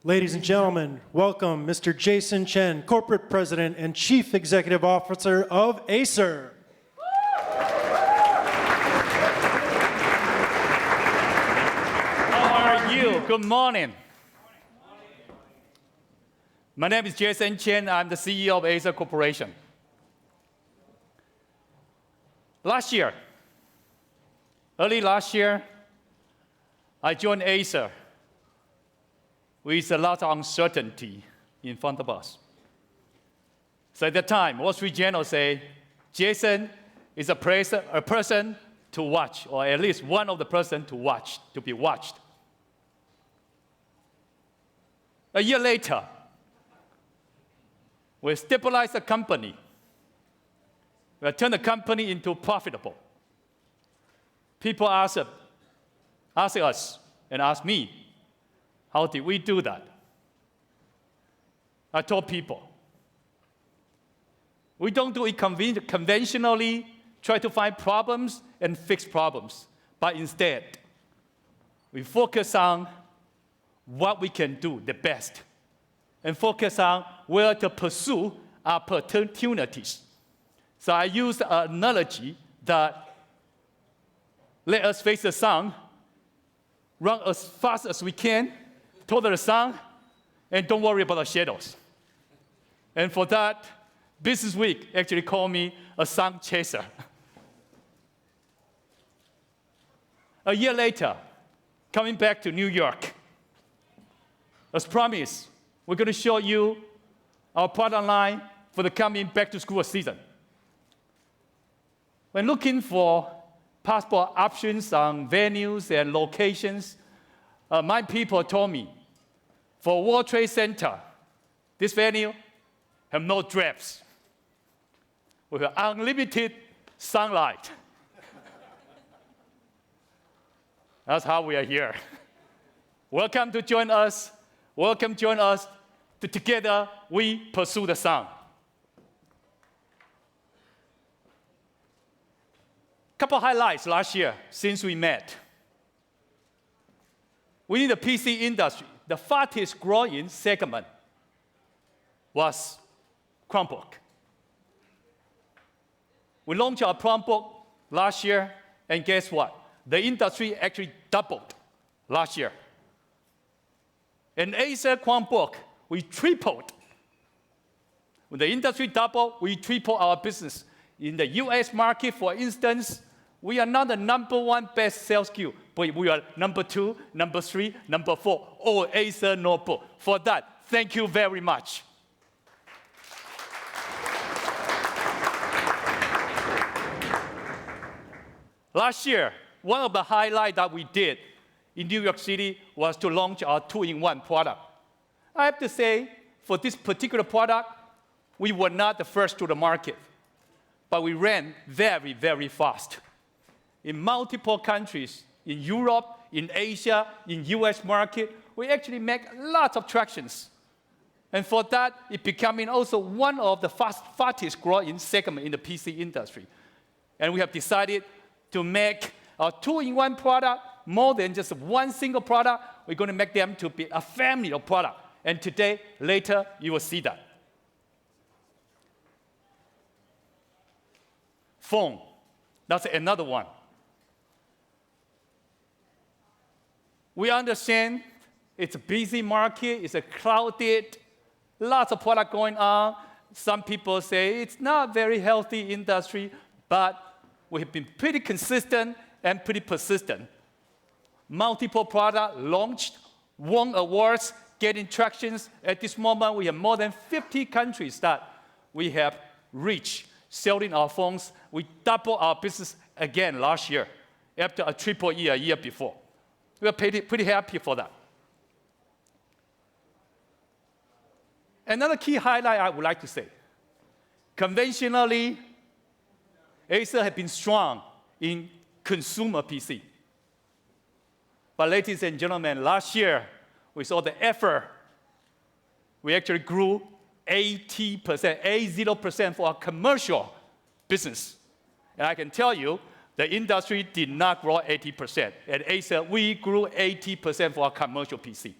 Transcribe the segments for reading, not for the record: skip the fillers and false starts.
Ladies and gentlemen, welcome Mr. Jason Chen, Corporate President and Chief Executive Officer of Acer. How are you? Good morning. My name is Jason Chen. I'm the CEO of Acer Corporation. Early last year, I joined Acer with a lot of uncertainty in front of us. So at that time, Wall Street Journal said, Jason is a person to watch, or at least one of the person to be watched. A year later, we stabilized the company. We turned the company into profitable. People ask us and ask me, how did we do that? I told people, we don't do it conventionally, try to find problems and fix problems, but instead, we focus on what we can do the best and focus on where to pursue opportunities. So I used an analogy that let us face the sun, run as fast as we can toward the sun, and don't worry about the shadows. And for that, Business Week actually called me a sun chaser. A year later, coming back to New York, as promised, we're going to show you our product line for the coming back-to-school season. When looking for possible options on venues and locations, my people told me, for World Trade Center, this venue have no drapes. We have unlimited sunlight. That's how we are here. Welcome to join us. Welcome to join us. Together, we pursue the sun. Couple highlights last year since we met. Within the PC industry, the fastest growing segment was Chromebook. We launched our Chromebook last year, and guess what? The industry actually doubled last year. In Acer Chromebook, we tripled. When the industry doubled, we tripled our business. In the US market, for instance, we are not the #1 best sales SKU, but we are #2, #3, #4, all Acer notebook. For that, thank you very much. Last year, one of the highlights that we did in New York City was to launch our 2-in-1 product. I have to say, for this particular product, we were not the first to the market, but we ran very, very fast. In multiple countries, in Europe, in Asia, in US market, we actually make lots of tractions. And for that, it becoming also one of the fastest growing segment in the PC industry. And we have decided to make our 2-in-1 product more than just one single product. We're going to make them to be a family of products. And today, later, you will see that. Phone, that's another one. We understand it's a busy market, it's a crowded, lots of product going on. Some people say it's not a very healthy industry, but we have been pretty consistent and pretty persistent. Multiple products launched, won awards, getting tractions. At this moment, we have more than 50 countries that we have reached selling our phones. We doubled our business again last year after a triple year a year before. We are pretty happy for that. Another key highlight I would like to say, conventionally, Acer has been strong in consumer PC. But ladies and gentlemen, last year, we saw the effort. We actually grew 80% for our commercial business. And I can tell you, the industry did not grow 80%. At Acer, we grew 80% for our commercial PC.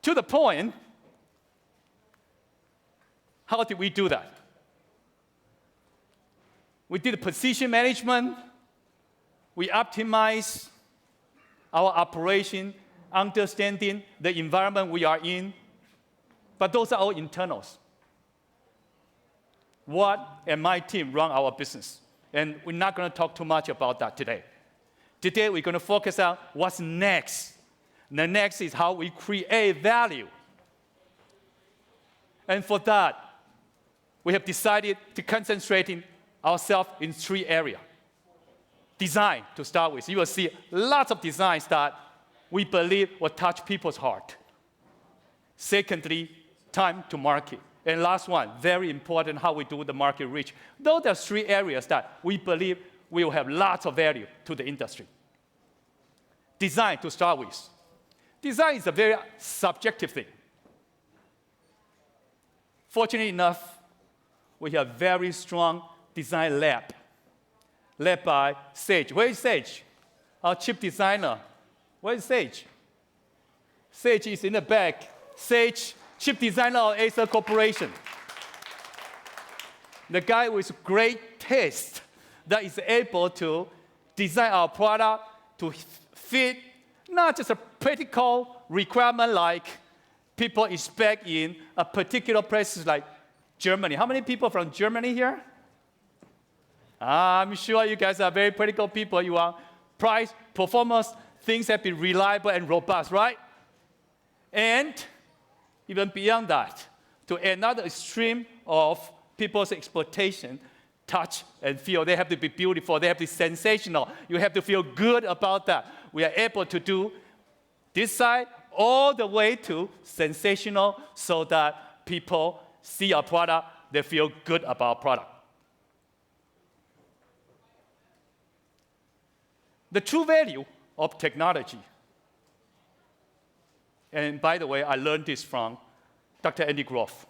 To the point, how did we do that? We did position management. We optimized our operation, understanding the environment we are in. But those are our internals. What and my team run our business. And we're not going to talk too much about that today. Today, we're going to focus on what's next. The next is how we create value. And for that, we have decided to concentrate ourselves in 3 areas. Design, to start with. You will see lots of designs that we believe will touch people's heart. Secondly, time to market. And last one, very important, how we do the market reach. Those are 3 areas that we believe will have lots of value to the industry. Design, to start with. Design is a very subjective thing. Fortunately enough, we have a very strong design lab, led by Sage. Where is Sage? Our chip designer. Where is Sage? Sage is in the back. Sage, chip designer of Acer Corporation. The guy with great taste that is able to design our product to fit not just a practical requirement like people expect in a particular place like Germany. How many people from Germany here? I'm sure you guys are very practical people. You want price, performance, things that be reliable and robust, right? And even beyond that, to another extreme of people's expectation, touch and feel. They have to be beautiful. They have to be sensational. You have to feel good about that. We are able to do this side all the way to sensational so that people see our product, they feel good about our product. The true value of technology, and by the way, I learned this from Dr. Andy Grove.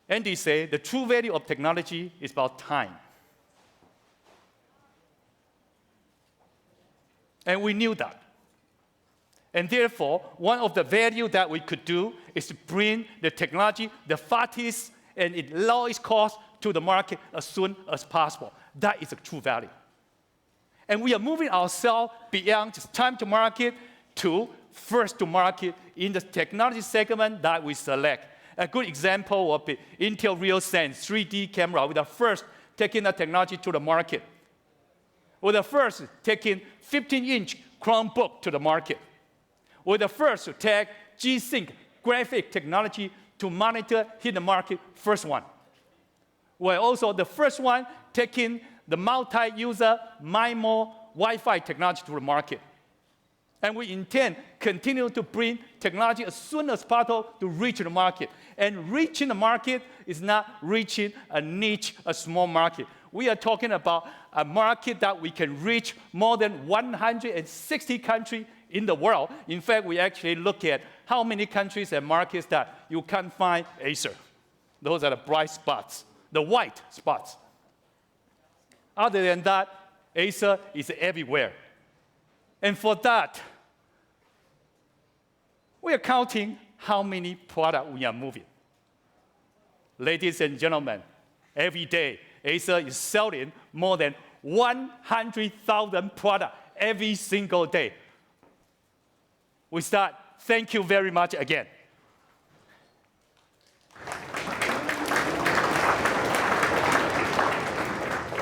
Andy said the true value of technology is about time. And we knew that. And therefore, one of the value that we could do is to bring the technology, the fastest and at lowest cost to the market as soon as possible. That is a true value. And we are moving ourselves beyond just time to market to first to market in the technology segment that we select. A good example would be Intel RealSense 3D camera. We are first taking the technology to the market. We're the first taking 15-inch Chromebook to the market. We're the first to take G-Sync graphic technology to monitor hit the market, first one. We're also the first one taking the multi-user MIMO Wi-Fi technology to the market. And we intend continue to bring technology as soon as possible to reach the market. And reaching the market is not reaching a niche, a small market. We are talking about a market that we can reach more than 160 countries in the world. In fact, we actually look at how many countries and markets that you can't find Acer. Those are the bright spots, the white spots. Other than that, Acer is everywhere. And for that, we are counting how many products we are moving. Ladies and gentlemen, every day, Acer is selling more than 100,000 products every single day. With that, thank you very much again.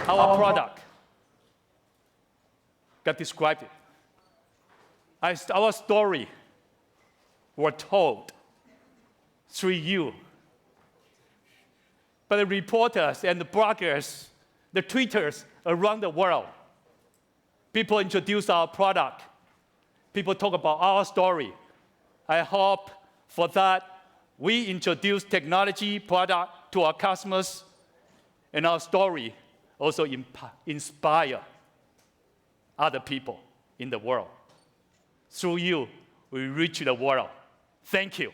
Our product got described. Our story were told through you. But the reporters and the bloggers, the tweeters around the world, people introduce our product. People talk about our story. I hope for that we introduce technology product to our customers, and our story also inspire other people in the world. Through you, we reach the world. Thank you.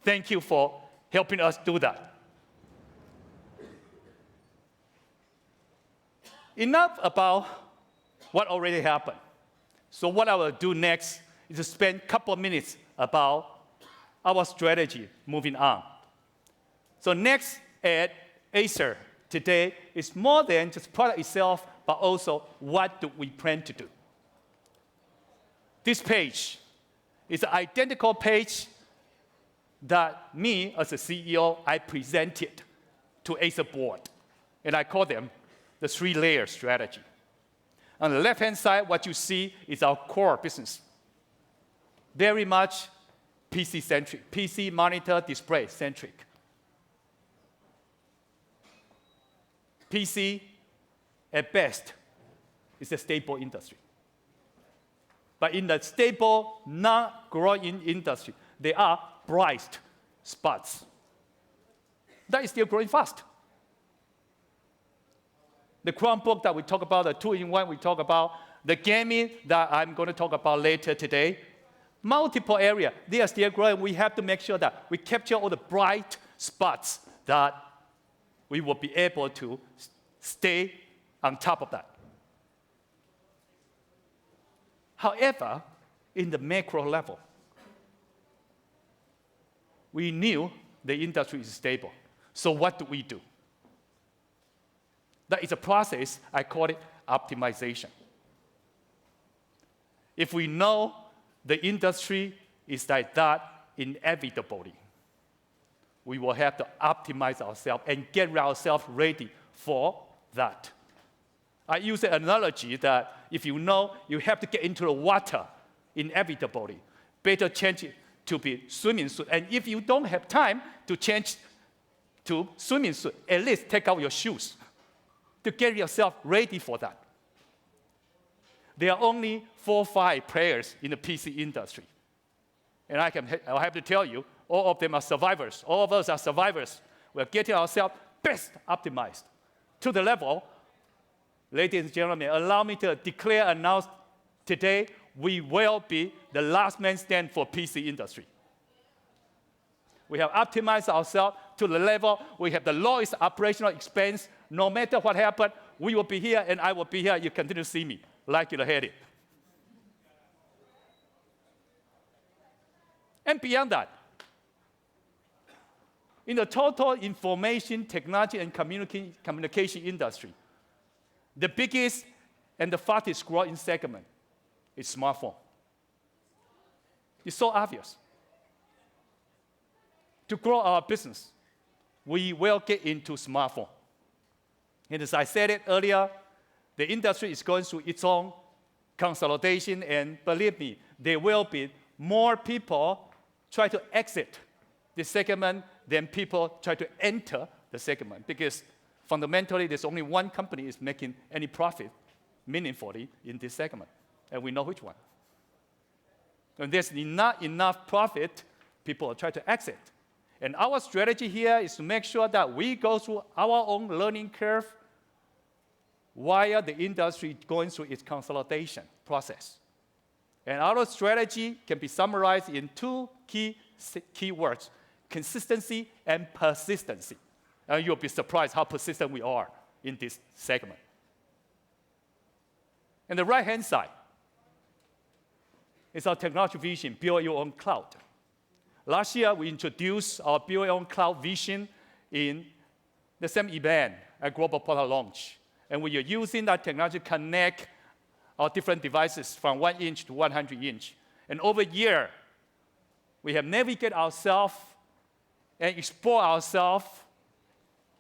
Thank you for helping us do that. Enough about what already happened. So what I will do next is to spend a couple of minutes about our strategy moving on. So next at Acer today is more than just product itself, but also what do we plan to do. This page is an identical page that me, as a CEO, I presented to Acer board. And I call them the 3-layer strategy. On the left-hand side, what you see is our core business. Very much PC-centric, PC monitor display-centric. PC, at best, is a stable industry. But in the stable, not-growing industry, there are bright spots. That is still growing fast. The Chromebook that we talk about, the 2-in-1 we talk about, the gaming that I'm going to talk about later today, multiple areas, they are still growing. We have to make sure that we capture all the bright spots that we will be able to stay on top of that. However, in the macro level, we knew the industry is stable. So what do we do? That is a process, I call it optimization. If we know the industry is like that inevitably, we will have to optimize ourselves and get ourselves ready for that. I use the analogy that if you know you have to get into the water inevitably, better change it to be swimming suit. And if you don't have time to change to swimming suit, at least take out your shoes to get yourself ready for that. There are only 4 or 5 players in the PC industry. And I'll have to tell you, all of them are survivors. All of us are survivors. We're getting ourselves best optimized to the level, ladies and gentlemen, allow me to announce today, we will be the last man stand for PC industry. We have optimized ourselves to the level we have the lowest operational expense. No matter what happens, we will be here and I will be here. You continue to see me like you're headed. And beyond that, in the total information technology and communication industry, the biggest and the fastest growing segment is smartphone. It's so obvious. To grow our business, we will get into smartphone. And as I said it earlier, the industry is going through its own consolidation, and believe me, there will be more people try to exit the segment than people try to enter the segment, because fundamentally, there's only one company is making any profit meaningfully in this segment, and we know which one. When there's not enough profit, people will try to exit. And our strategy here is to make sure that we go through our own learning curve while the industry is going through its consolidation process. And our strategy can be summarized in 2 key words: consistency and persistency. And you'll be surprised how persistent we are in this segment. And the right-hand side is our technology vision, build your own cloud. Last year, we introduced our build your own cloud vision in the same event, a global product launch. And we are using that technology to connect our different devices from 1 inch to 100 inch. And over a year, we have navigated ourselves and explored ourselves,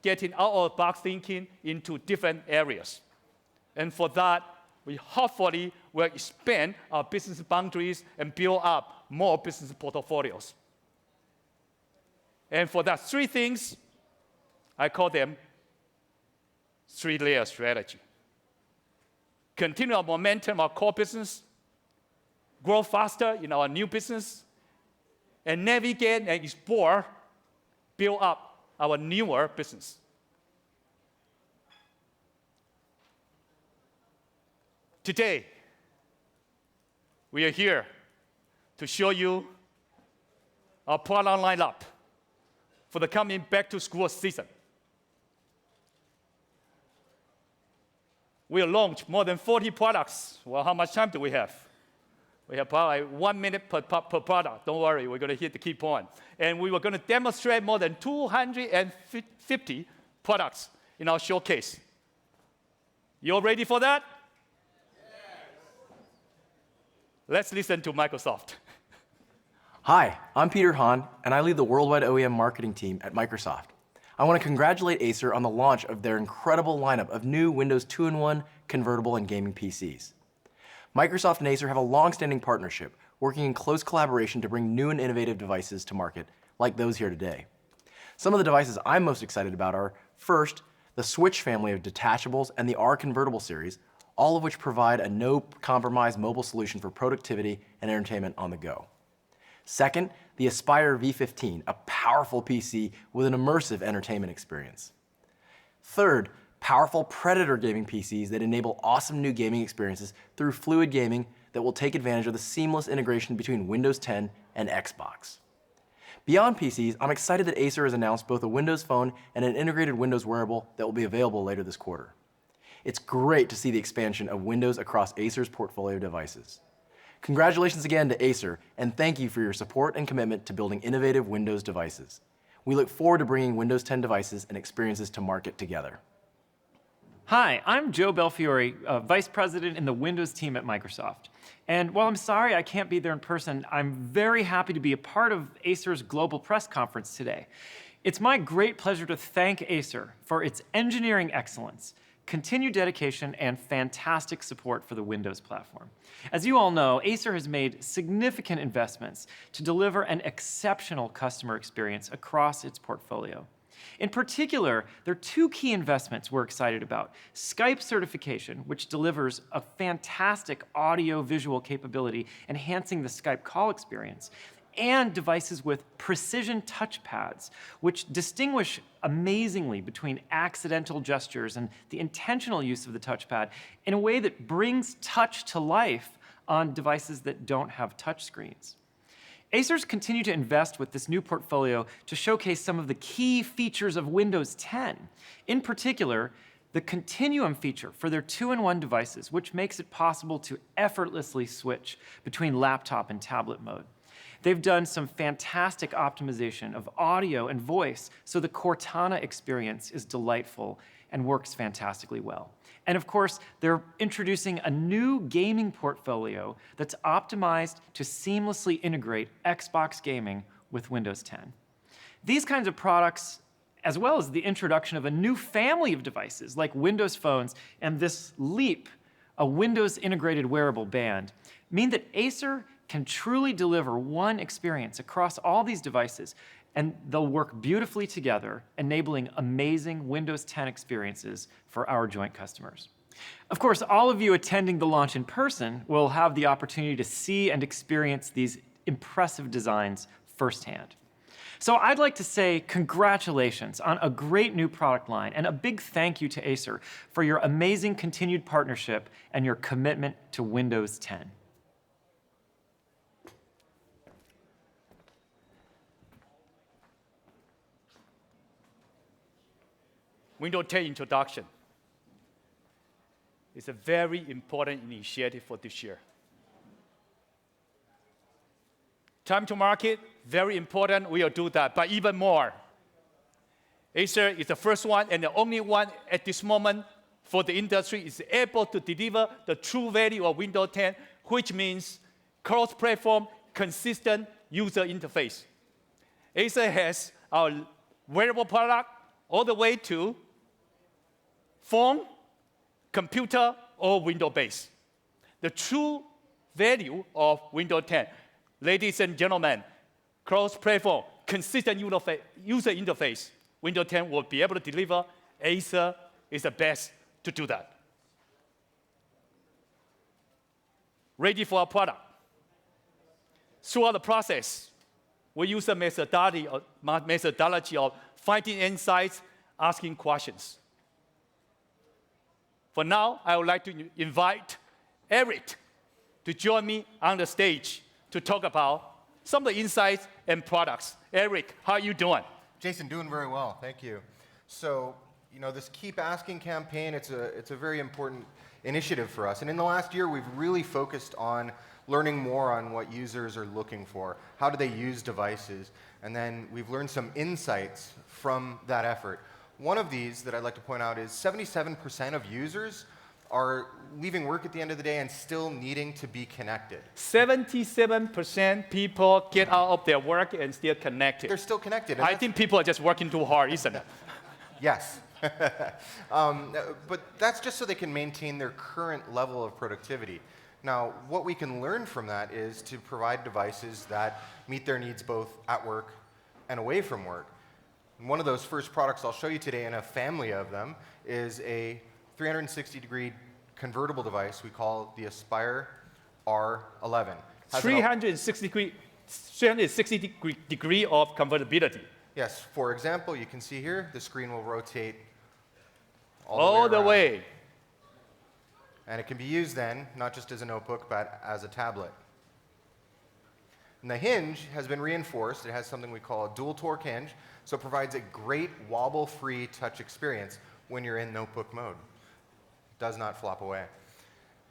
getting out of box thinking into different areas. And for that, we hopefully will expand our business boundaries and build up more business portfolios. And for that 3 things, I call them 3-layer strategy. Continue our momentum, our core business, grow faster in our new business, and navigate and explore, build up our newer business. Today, we are here to show you our product lineup for the coming back-to-school season. We'll launch more than 40 products. Well, how much time do we have? We have probably 1 minute per product. Don't worry, we're going to hit the key point. And we were going to demonstrate more than 250 products in our showcase. You all ready for that? Let's listen to Microsoft. Hi, I'm Peter Hahn, and I lead the worldwide OEM marketing team at Microsoft. I want to congratulate Acer on the launch of their incredible lineup of new Windows 2-in-1 convertible and gaming PCs. Microsoft and Acer have a long-standing partnership, working in close collaboration to bring new and innovative devices to market, like those here today. Some of the devices I'm most excited about are, first, the Switch family of detachables and the R convertible series, all of which provide a no-compromise mobile solution for productivity and entertainment on the go. Second, the Aspire V15, a powerful PC with an immersive entertainment experience. Third, powerful Predator gaming PCs that enable awesome new gaming experiences through fluid gaming that will take advantage of the seamless integration between Windows 10 and Xbox. Beyond PCs, I'm excited that Acer has announced both a Windows Phone and an integrated Windows Wearable that will be available later this quarter. It's great to see the expansion of Windows across Acer's portfolio of devices. Congratulations again to Acer, and thank you for your support and commitment to building innovative Windows devices. We look forward to bringing Windows 10 devices and experiences to market together. Hi, I'm Joe Belfiore, Vice President in the Windows team at Microsoft. And while I'm sorry I can't be there in person, I'm very happy to be a part of Acer's Global Press Conference today. It's my great pleasure to thank Acer for its engineering excellence, continued dedication, and fantastic support for the Windows platform. As you all know, Acer has made significant investments to deliver an exceptional customer experience across its portfolio. In particular, there are two key investments we're excited about: Skype certification, which delivers a fantastic audio-visual capability, enhancing the Skype call experience, and devices with precision touchpads, which distinguish amazingly between accidental gestures and the intentional use of the touchpad in a way that brings touch to life on devices that don't have touch screens. Acer's continue to invest with this new portfolio to showcase some of the key features of Windows 10. In particular, the Continuum feature for their 2-in-1 devices, which makes it possible to effortlessly switch between laptop and tablet mode. They've done some fantastic optimization of audio and voice, so the Cortana experience is delightful and works fantastically well. And of course, they're introducing a new gaming portfolio that's optimized to seamlessly integrate Xbox gaming with Windows 10. These kinds of products, as well as the introduction of a new family of devices like Windows phones and this Leap, a Windows integrated wearable band, mean that Acer can truly deliver one experience across all these devices, and they'll work beautifully together, enabling amazing Windows 10 experiences for our joint customers. Of course, all of you attending the launch in person will have the opportunity to see and experience these impressive designs firsthand. So I'd like to say congratulations on a great new product line, and a big thank you to Acer for your amazing continued partnership and your commitment to Windows 10. Windows 10 introduction is a very important initiative for this year. Time to market, very important, we will do that, but even more. Acer is the first one and the only one at this moment for the industry is able to deliver the true value of Windows 10, which means cross-platform, consistent user interface. Acer has our wearable product all the way to phone, computer, or Windows-based. The true value of Windows 10, ladies and gentlemen, cross-platform, consistent user interface, Windows 10 will be able to deliver. Acer is the best to do that. Ready for our product. Throughout the process, we use a methodology of finding insights, asking questions. For now, I would like to invite Eric to join me on the stage to talk about some of the insights and products. Eric, how are you doing? Jason, doing very well, thank you. So, this Keep Asking campaign, it's a very important initiative for us. And in the last year, we've really focused on learning more on what users are looking for. How do they use devices? And then we've learned some insights from that effort. One of these that I'd like to point out is 77% of users are leaving work at the end of the day and still needing to be connected. 77% people get out of their work and still connected. They're still connected. and I that's- think people are just working too hard, isn't it? Yes. But that's just so they can maintain their current level of productivity. Now, what we can learn from that is to provide devices that meet their needs both at work and away from work. And one of those first products I'll show you today in a family of them is a 360-degree convertible device we call the Aspire R11. Has an 360 degree of convertibility. Yes, for example, you can see here, the screen will rotate All the around. way. And it can be used then, not just as a notebook, but as a tablet. And the hinge has been reinforced. It has something we call a dual torque hinge, so it provides a great wobble-free touch experience when you're in notebook mode. It does not flop away.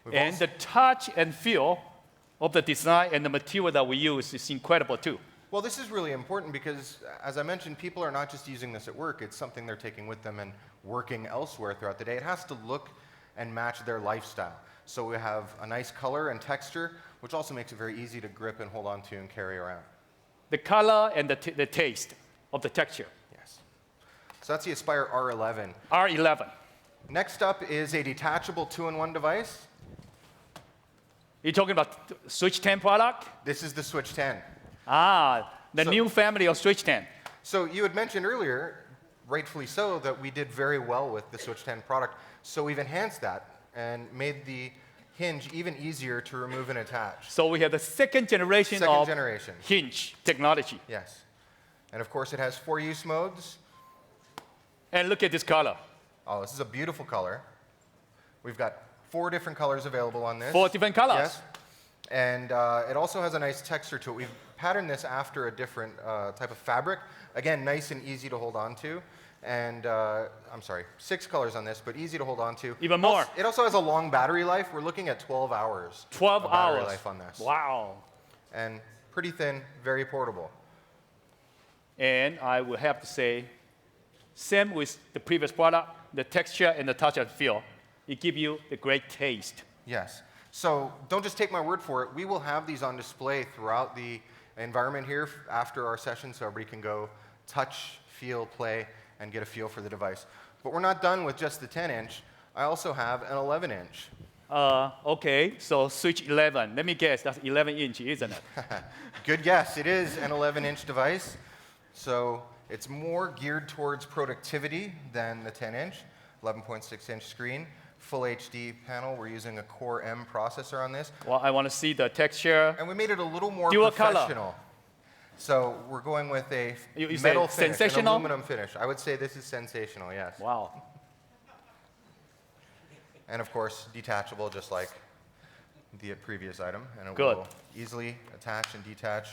We've And also- the touch and feel of the design and the material that we use is incredible too. well, this is really important because, as I mentioned, people are not just using this at work. It's something they're taking with them and working elsewhere throughout the day. It has to look and match their lifestyle. So we have a nice color and texture, which also makes it very easy to grip and hold on to and carry around. The color and the taste of the texture. Yes. So that's the Aspire R11. R11. Next up is a detachable 2-in-1 device. You're talking about Switch 10 product? This is the Switch 10. The So- new family of Switch 10. So you had mentioned earlier, rightfully so, that we did very well with the Switch 10 product. So we've enhanced that and made the hinge even easier to remove and attach. So we have the second generation Second of generation. hinge technology. Yes. And of course, it has 4 use modes. And look at this color. Oh, this is a beautiful color. We've got 4 different colors available on this. 4 different colors. Yes. And it also has a nice texture to it. We've patterned this after a different type of fabric. Again, nice and easy to hold on to. And I'm sorry, 6 colors on this, but easy to hold on to. Even more. It also has a long battery life. We're looking at 12 hours 12 of battery hours. life on this. Wow. And pretty thin, very portable. And I will have to say, same with the previous product, the texture and the touch and feel. It gives you the great taste. Yes. So don't just take my word for it. We will have these on display throughout the environment here after our session so everybody can go touch, feel, play, and get a feel for the device. But we're not done with just the 10-inch. I also have an 11-inch. Okay, so Switch 11. Let me guess, that's 11 inch, isn't it? Good guess. It is an 11-inch device. So it's more geared towards productivity than the 10-inch, 11.6-inch screen. Full HD panel. We're using a Core M processor on this. Well, I want to see the texture. And we made it a little more Dual color. professional. So we're going with a You say metal finish, an sensational? aluminum finish. I would say this is sensational, yes. Wow. And of course, detachable, just like the previous item. And it Good. will easily attach and detach,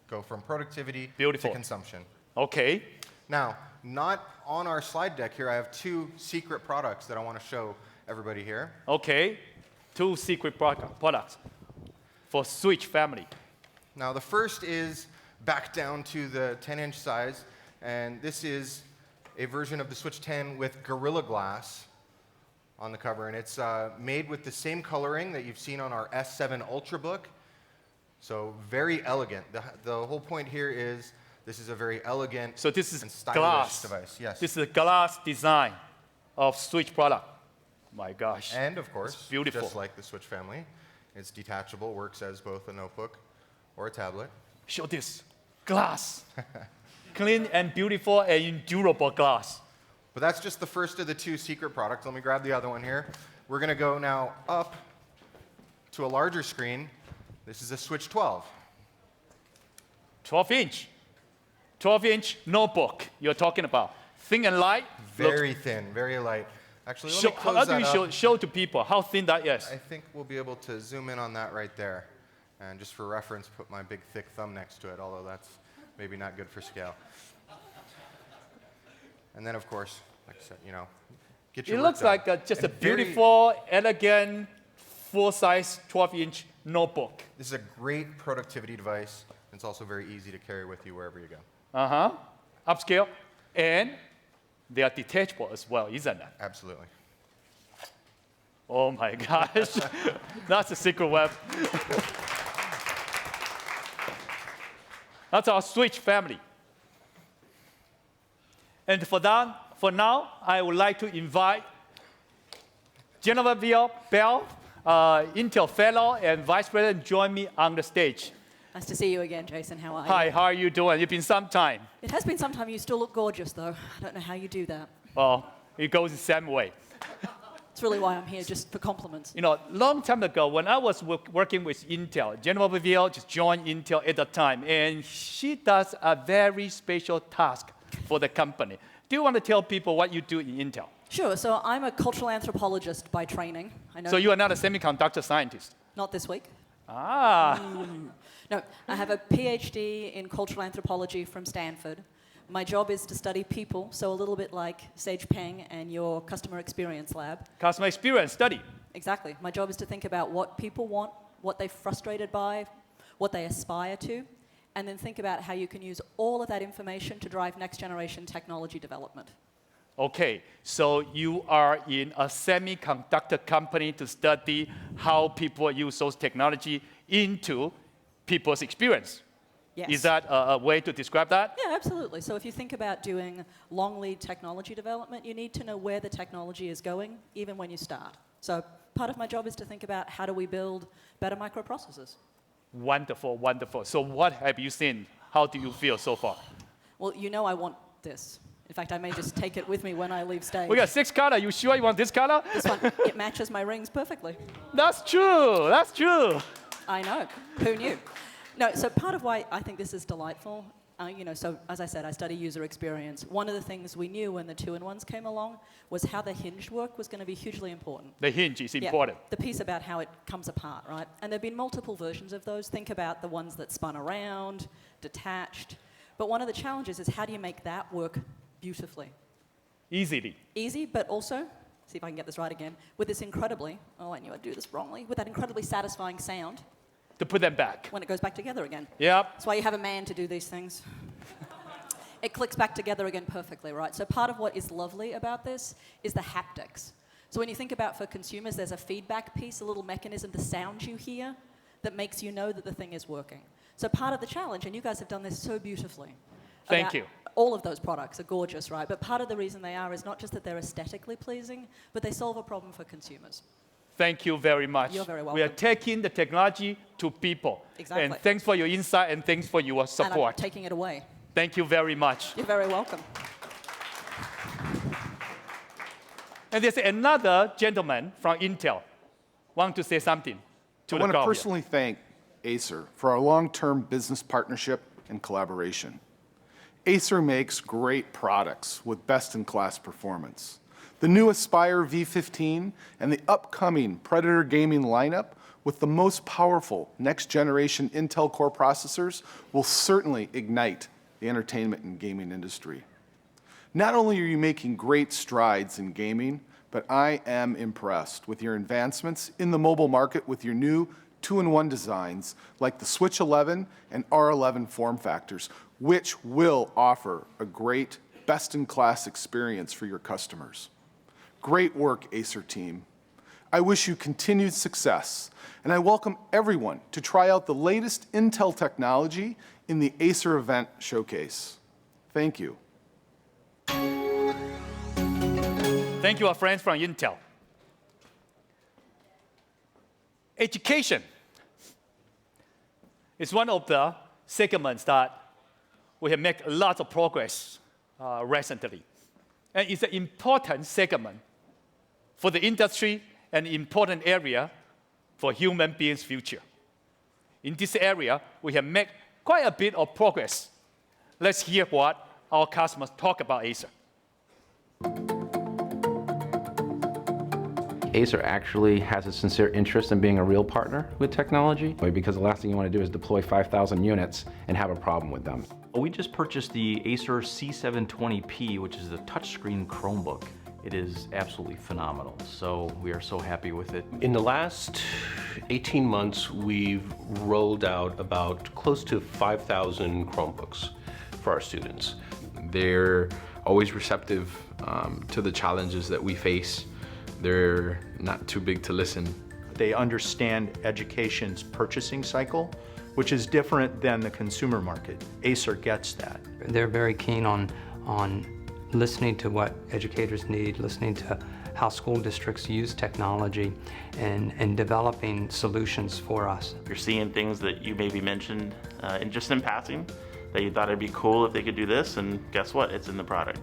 go from productivity Beautiful. to consumption. Okay. Now, not on our slide deck here, I have 2 secret products that I want to show everybody here. Okay. 2 secret products for Switch family. Now, the first is back down to the 10-inch size, and this is a version of the Switch 10 with Gorilla Glass on the cover, and it's made with the same coloring that you've seen on our S7 Ultrabook, so very elegant. The whole point here is this is a very elegant So this is and stylish glass. device. Yes. This is a glass design of Switch product. My gosh. And of course, beautiful. just like the Switch family, it's detachable, works as both a notebook or a tablet. Show this. Glass. Clean and beautiful and endurable glass. But that's just the first of the 2 secret products. Let me grab the other one here. We're going to go now up to a larger screen. This is a Switch 12. 12 inch. 12-inch notebook you're talking about. Thin and light. Very thin, very light. Actually, let me How close do you that up. show to people how thin that is? I think we'll be able to zoom in on that right there. And just for reference, put my big, thick thumb next to it, although that's maybe not good for scale. And then, of course, like I said, Get your It work looks done. like just a And very- beautiful, elegant, full-size 12-inch notebook. This is a great productivity device. It's also very easy to carry with you wherever you go. Upscale, and they are detachable as well, isn't it? Absolutely. Oh my gosh, that's a secret web. That's our Switch family. And for now, I would like to invite Genevieve Bell, Intel Fellow and Vice President, join me on the stage. Nice to see you again, Jason. How are you? Hi, how are you doing? It's been some time. It has been some time. You still look gorgeous, though. I don't know how you do that. Well, it goes the same way. It's really why I'm here, just for compliments. You know, long time ago, when I was working with Intel, Genevieve just joined Intel at the time, and she does a very special task for the company. Do you want to tell people what you do in Intel? Sure. So I'm a cultural anthropologist by training. I know. So you are not a semiconductor scientist? Not this week. Ah. No, I have a PhD in cultural anthropology from Stanford. My job is to study people, so a little bit like Sage Peng and your customer experience lab. Customer experience study. Exactly. My job is to think about what people want, what they're frustrated by, what they aspire to, and then think about how you can use all of that information to drive next generation technology development. Okay, so you are in a semiconductor company to study how people use those technology into people's experience. Yes. Is that a way to describe that? Yeah, absolutely. So if you think about doing long lead technology development, you need to know where the technology is going, even when you start. So part of my job is to think about how do we build better microprocessors. Wonderful, wonderful. So what have you seen? How do you feel so far? Well, you know I want this. In fact, I may just take it with me when I leave stage. We got 6 color. You sure you want this color? This one, it matches my rings perfectly. That's true. That's true. I know. Who knew? No, so part of why I think this is delightful, so as I said, I study user experience. One of the things we knew when the 2-in-1s came along was how the hinged work was going to be hugely important. The hinge is important. Yeah, the piece about how it comes apart, right? And there have been multiple versions of those. Think about the ones that spun around, detached. But one of the challenges is how do you make that work beautifully? Easily. Easy, but also, see if I can get this right again, with this incredibly, oh, I knew I'd do this wrongly, with that incredibly satisfying sound To put them back. when it goes back together again. Yep. That's why you have a man to do these things. It clicks back together again perfectly, right? So part of what is lovely about this is the haptics. So when you think about for consumers, there's a feedback piece, a little mechanism, the sound you hear that makes you know that the thing is working. So part of the challenge, and you guys have done this so beautifully. Thank you. All of those products are gorgeous, right? But part of the reason they are is not just that they're aesthetically pleasing, but they solve a problem for consumers. Thank you very much. You're very We are welcome. taking the technology to people. Exactly. And thanks for your insight and thanks for your And I'm support. taking it away. Thank you very much. You're very welcome. And there's another gentleman from Intel. Want to say something to I the want to crowd here. personally thank Acer for our long-term business partnership and collaboration. Acer makes great products with best-in-class performance. The new Aspire V15 and the upcoming Predator gaming lineup with the most powerful next-generation Intel Core processors will certainly ignite the entertainment and gaming industry. Not only are you making great strides in gaming, but I am impressed with your advancements in the mobile market with your new 2-in-1 designs like the Switch 11 and R11 form factors, which will offer a great, best-in-class experience for your customers. Great work, Acer team. I wish you continued success, and I welcome everyone to try out the latest Intel technology in the Acer event showcase. Thank you. Thank you, our friends from Intel. Education is one of the segments that we have made a lot of progress recently. And it's an important segment for the industry and important area for human beings' future. In this area, we have made quite a bit of progress. Let's hear what our customers talk about Acer. Acer actually has a sincere interest in being a real partner with technology, because the last thing you want to do is deploy 5,000 units and have a problem with them. We just purchased the Acer C720P, which is a touchscreen Chromebook. It is absolutely phenomenal. So we are so happy with it. In the last 18 months, we've rolled out about close to 5,000 Chromebooks for our students. They're always receptive to the challenges that we face. They're not too big to listen. They understand education's purchasing cycle, which is different than the consumer market. Acer gets that. They're very keen on listening to what educators need, listening to how school districts use technology, and developing solutions for us. You're seeing things that you maybe mentioned just in passing, that you thought it'd be cool if they could do this, and guess what? It's in the product.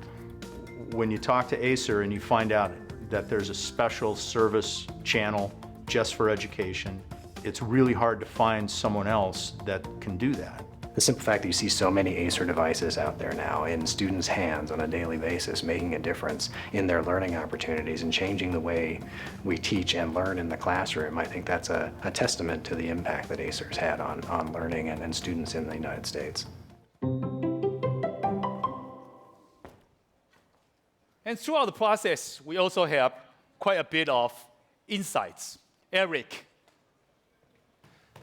When you talk to Acer and you find out that there's a special service channel just for education, it's really hard to find someone else that can do that. The simple fact that you see so many Acer devices out there now in students' hands on a daily basis, making a difference in their learning opportunities and changing the way we teach and learn in the classroom, I think that's a testament to the impact that Acer's had on learning and students in the United States. And throughout the process, we also have quite a bit of insights. Eric.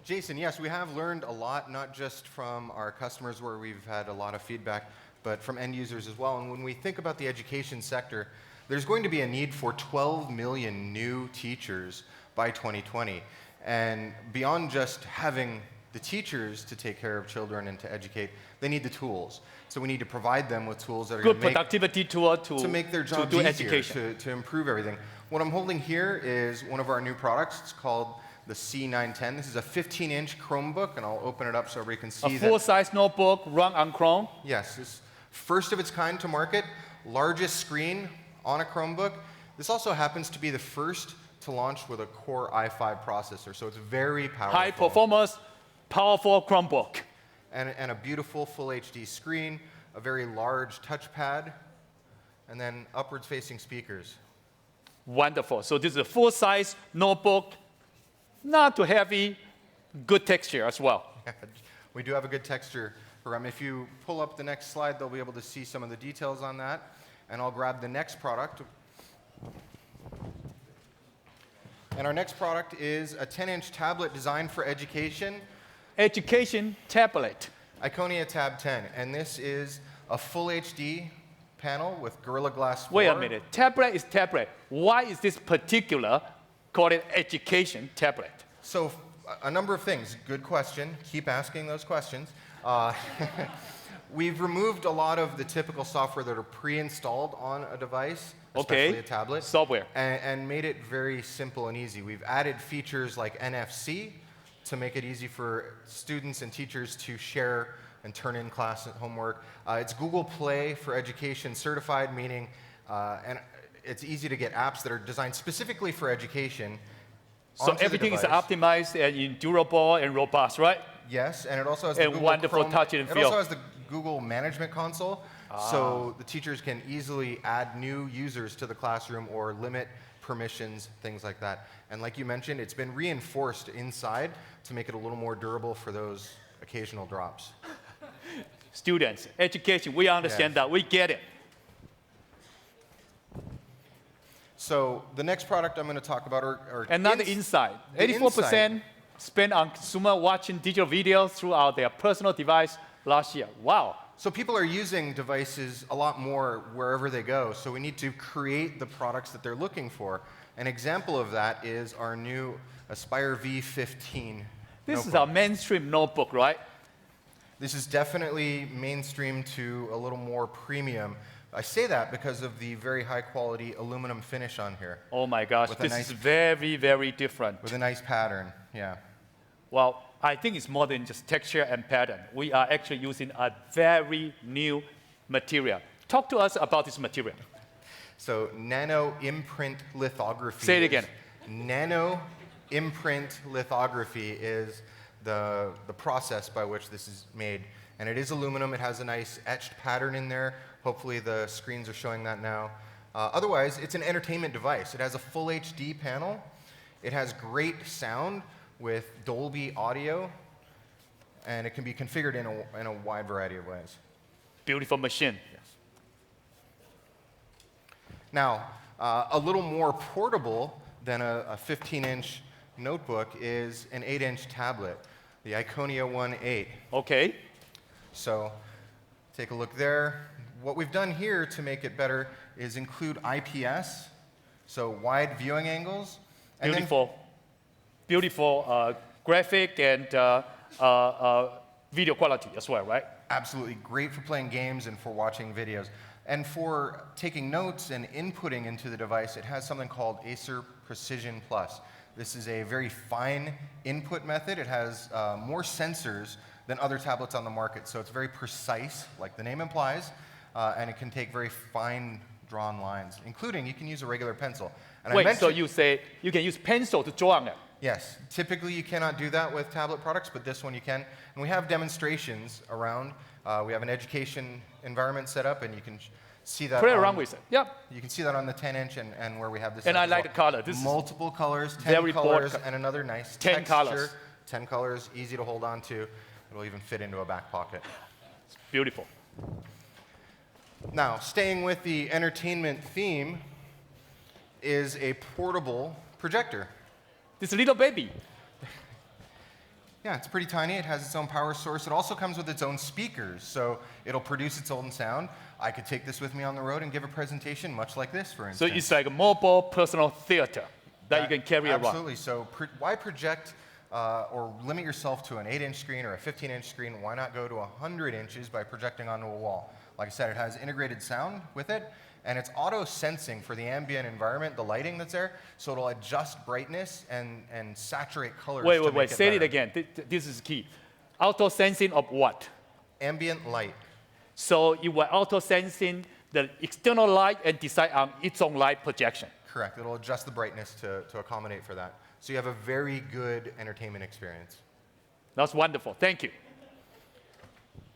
Jason, yes, we have learned a lot, not just from our customers where we've had a lot of feedback, but from end users as well. And when we think about the education sector, there's going to be a need for 12 million new teachers by 2020. And beyond just having the teachers to take care of children and to educate, they need the tools. So we need to provide them with tools that are Good going productivity tool to make their jobs do easier, education. to improve everything. What I'm holding here is one of our new products. It's called the C910. This is a 15-inch Chromebook, and I'll open it up so everybody can see A full-size notebook run on Chrome. Yes, this first of its kind to market, largest screen on a Chromebook. This also happens to be the first to launch with a Core i5 processor, so it's very powerful. High performance, powerful Chromebook. And a beautiful full HD screen, a very large touchpad, and then upwards facing speakers. Wonderful. So this is a full-size notebook, not too heavy, good texture as well. We do have a good texture program. If you pull up the next slide, they'll be able to see some of the details on that. And I'll grab the next product. And our next product is a 10-inch tablet designed for education. Education tablet. Iconia Tab 10. And this is a full HD panel with Gorilla Glass 4. Wait a minute. Tablet is tablet. Why is this particular called an education tablet? So a number of things. Good question. Keep asking those questions. We've removed a lot of the typical software that are pre-installed on a device, especially a tablet, software, and made it very simple and easy. We've added features like NFC to make it easy for students and teachers to share and turn in class homework. It's Google Play for Education certified, meaning and it's easy to get apps that are designed specifically for education. So everything is optimized and durable and robust, right? Yes, and it also has the Google wonderful Chrome, touch and feel. It also has the Google Management Console, so the teachers can easily add new users to the classroom or limit permissions, things like that. And like you mentioned, it's been reinforced inside to make it a little more durable for those occasional drops. Students, education, we understand that, we get it. So the next product I'm going to talk about are another insight. 84% spent on consumer watching digital videos throughout their personal device last year. Wow. So people are using devices a lot more wherever they go, so we need to create the products that they're looking for. An example of that is our new Aspire V15 This is a mainstream notebook, right? This is definitely mainstream to a little more premium. I say that because of the very high quality aluminum finish on here. Oh my gosh, this is very, very different. With a nice pattern, yeah. Well, I think it's more than just texture and pattern. We are actually using a very new material. Talk to us about this material. So nano imprint lithography. Say it again. Nano imprint lithography is the process by which this is made. And it is aluminum. It has a nice etched pattern in there. Hopefully the screens are showing that now. Otherwise, it's an entertainment device. It has a full HD panel. It has great sound with Dolby audio. And it can be configured in a wide variety of ways. Beautiful machine. Yes. Now, A little more portable than a 15-inch notebook is an 8-inch tablet, the Iconia 1.8. Okay. So take a look there. What we've done here to make it better is include IPS, so wide viewing angles. And Beautiful. Beautiful graphic and video quality as well, right? Absolutely great for playing games and for watching videos. And for taking notes and inputting into the device, it has something called Acer Precision Plus. This is a very fine input method. It has more sensors than other tablets on the market, so it's very precise, like the name implies, and it can take very fine drawn lines, including you can use a regular pencil. And Wait, so you say you can use pencil to draw on it? Yes. Typically, you cannot do that with tablet products, but this one you can. And we have demonstrations around. We have an education environment set up, and you can see that. Play around with it. Yep. You can see that on the 10-inch and where we have this. And I like the color. This multiple colors, 10 very colors, and another nice 10 texture. colors. 10 colors, easy to hold on to. It'll even fit into a back pocket. It's beautiful. Now, staying with the entertainment theme is a portable projector. This little baby. Yeah, it's pretty tiny. It has its own power source. It also comes with its own speakers, so it'll produce its own sound. I could take this with me on the road and give a presentation much like this, for instance. So it's like a mobile personal theater that you can carry around. Absolutely. So why project or limit yourself to an 8-inch screen or a 15-inch screen? Why not go to 100 inches by projecting onto a wall? Like I said, it has integrated sound with it, and it's auto-sensing for the ambient environment, the lighting that's there, so it'll adjust brightness and saturate colors. Wait, say it again. This is key. Auto-sensing of what? Ambient light. So you were auto-sensing the external light and decide on its own light projection. Correct. It'll adjust the brightness to accommodate for that. So you have a very good entertainment experience. That's wonderful. Thank you.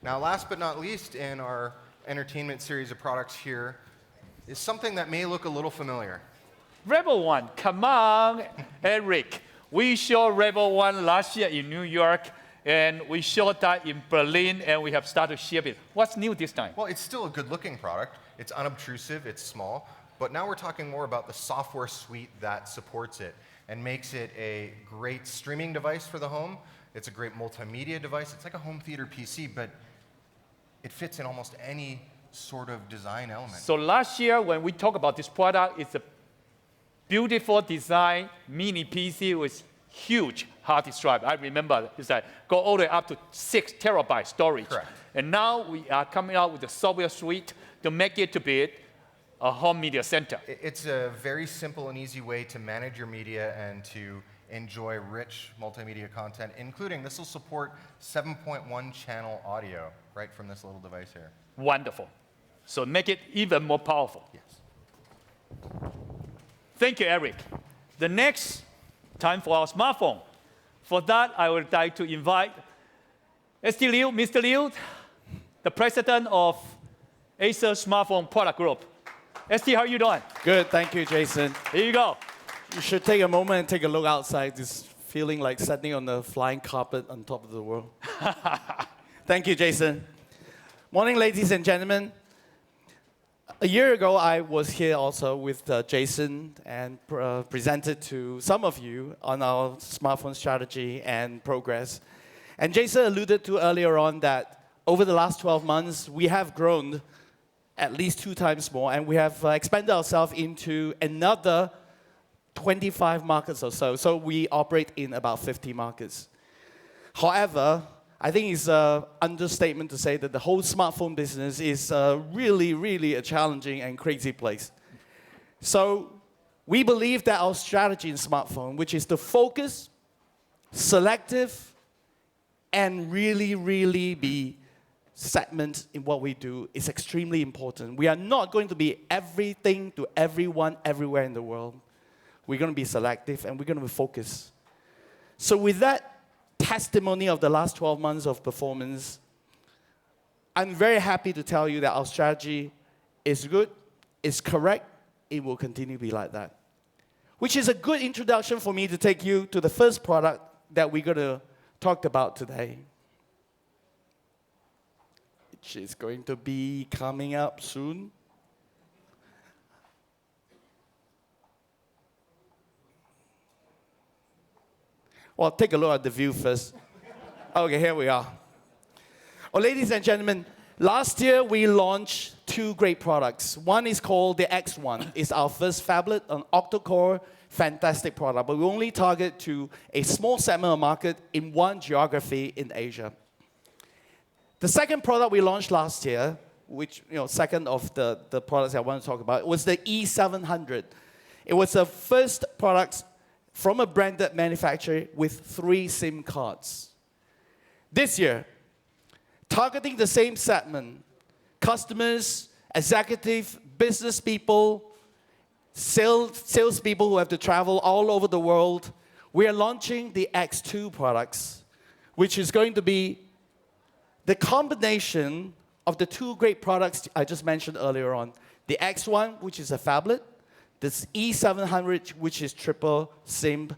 Now, last but not least in our entertainment series of products here is something that may look a little familiar. Wearable One. Come on, Eric. We showed Wearable One last year in New York, and we showed that in Berlin, and we have started to ship it. What's new this time? Well, it's still a good-looking product. It's unobtrusive, it's small, but now we're talking more about the software suite that supports it and makes it a great streaming device for the home. It's a great multimedia device. It's like a home theater PC, but it fits in almost any sort of design element. So last year, when we talked about this product, it's a beautiful design mini PC with huge hard disk drive. I remember it's like go all the way up to 6 terabyte storage. Correct. And now we are coming out with a software suite to make it to be a home media center. It's a very simple and easy way to manage your media and to enjoy rich multimedia content, including this will support 7.1 channel audio right from this little device here. Wonderful. So make it even more powerful. Yes. Thank you, Eric. The next time for our smartphone. For that, I would like to invite ST Liu, Mr. Liu, the president of Acer Smartphone Product Group. ST, how are you doing? Good, thank you, Jason. Here you go. You should take a moment and take a look outside. This feeling like standing on the flying carpet on top of the world. Thank you, Jason. Morning, ladies and gentlemen. A year ago, I was here also with Jason and presented to some of you on our smartphone strategy and progress. And Jason alluded to earlier on that over the last 12 months, we have grown at least 2 times more, and we have expanded ourselves into another 25 markets or so. So we operate in about 50 markets. However, I think it's an understatement to say that the whole smartphone business is really, really a challenging and crazy place. So we believe that our strategy in smartphone, which is to focus, selective, and really, really be segment in what we do is extremely important. We are not going to be everything to everyone, everywhere in the world. We're going to be selective, and we're going to be focused. So with that testimony of the last 12 months of performance, I'm very happy to tell you that our strategy is good, is correct, it will continue to be like that. Which is a good introduction for me to take you to the first product that we're going to talk about today, which is going to be coming up soon. Well, take a look at the view first. Okay, here we are. Well, ladies and gentlemen, last year we launched two great products. One is called the X1. It's our first phablet, an octa-core, fantastic product, but we only target to a small segment of market in one geography in Asia. The second product we launched last year, which, second of the products I want to talk about, was the E700. It was the first product from a branded manufacturer with 3 SIM cards. This year, targeting the same segment, customers, executive, business people, salespeople who have to travel all over the world, we are launching the X2 products, which is going to be the combination of the two great products I just mentioned earlier on. The X1, which is a phablet, this E700, which is triple SIM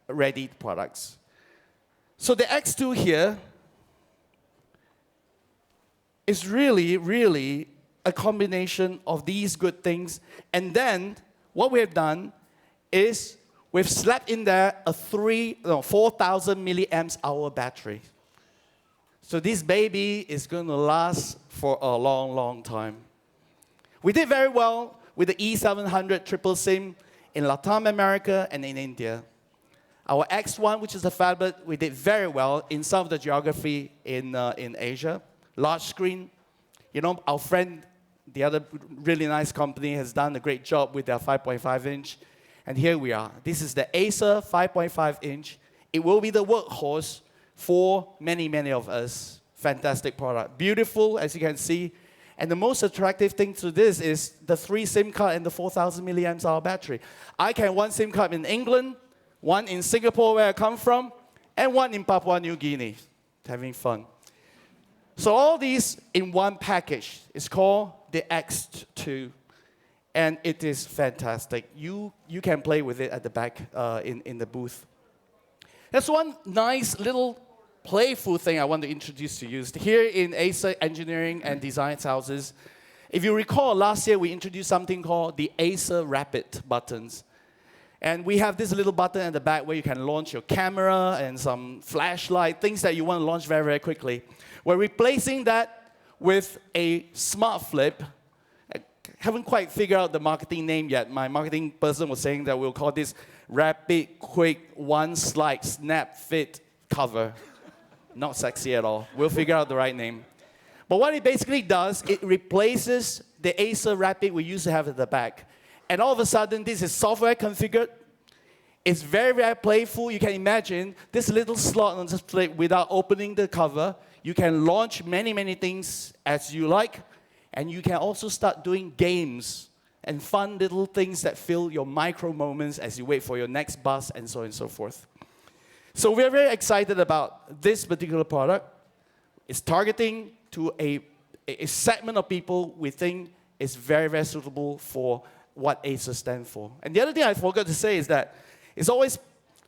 ready products. So the X2 here is really, really a combination of these good things. And then what we have done is we've slapped in there a 4,000 milliamps hour battery. So this baby is going to last for a long, long time. We did very well with the E700 triple SIM in Latin America and in India. Our X1, which is a phablet, we did very well in some of the geography in Asia. Large screen. Our friend, the other really nice company, has done a great job with their 5.5 inch. And here we are. This is the Acer 5.5 inch. It will be the workhorse for many, many of us. Fantastic product. Beautiful, as you can see. And the most attractive thing to this is the 3 SIM card and the 4,000 milliamps hour battery. I can have 1 SIM card in England, 1 in Singapore, where I come from, and 1 in Papua New Guinea. Having fun. So all these in one package. It's called the X2. And it is fantastic. You can play with it at the back in the booth. That's one nice little playful thing I want to introduce to you. Here in Acer Engineering and Design Houses, if you recall, last year we introduced something called the Acer Rapid buttons. And we have this little button at the back where you can launch your camera and some flashlight, things that you want to launch very, very quickly. We're replacing that with a smart flip. I haven't quite figured out the marketing name yet. My marketing person was saying that we'll call this Rapid Quick One Slide Snap Fit Cover. Not sexy at all. We'll figure out the right name. But what it basically does, it replaces the Acer Rapid we used to have at the back. And all of a sudden, this is software configured. It's very, very playful. You can imagine this little slot on this plate without opening the cover. You can launch many, many things as you like. And you can also start doing games and fun little things that fill your micro moments as you wait for your next bus and so on and so forth. So we're very excited about this particular product. It's targeting to a segment of people we think is very, very suitable for what Acer stands for. And the other thing I forgot to say is that it's always,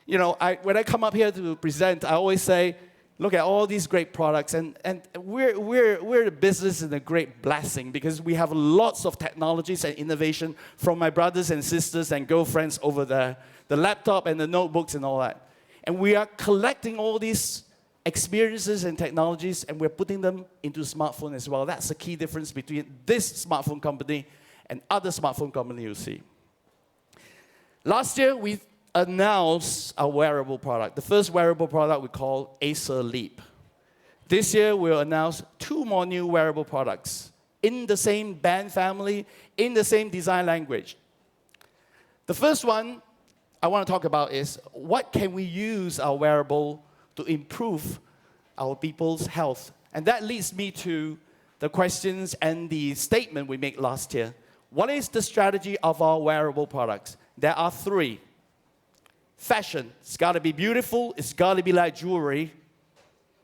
when I come up here to present, I always say, look at all these great products. And we're the business in a great blessing because we have lots of technologies and innovation from my brothers and sisters and girlfriends over there, the laptop and the notebooks and all that. And we are collecting all these experiences and technologies, and we're putting them into smartphone as well. That's the key difference between this smartphone company and other smartphone companies you see. Last year, we announced a wearable product. The first wearable product we call Acer Leap. This year, we'll announce 2 more new wearable products in the same band family, in the same design language. The first one I want to talk about is what can we use our wearable to improve our people's health? And that leads me to the questions and the statement we made last year. What is the strategy of our wearable products? There are 3. Fashion. It's got to be beautiful. It's got to be like jewelry.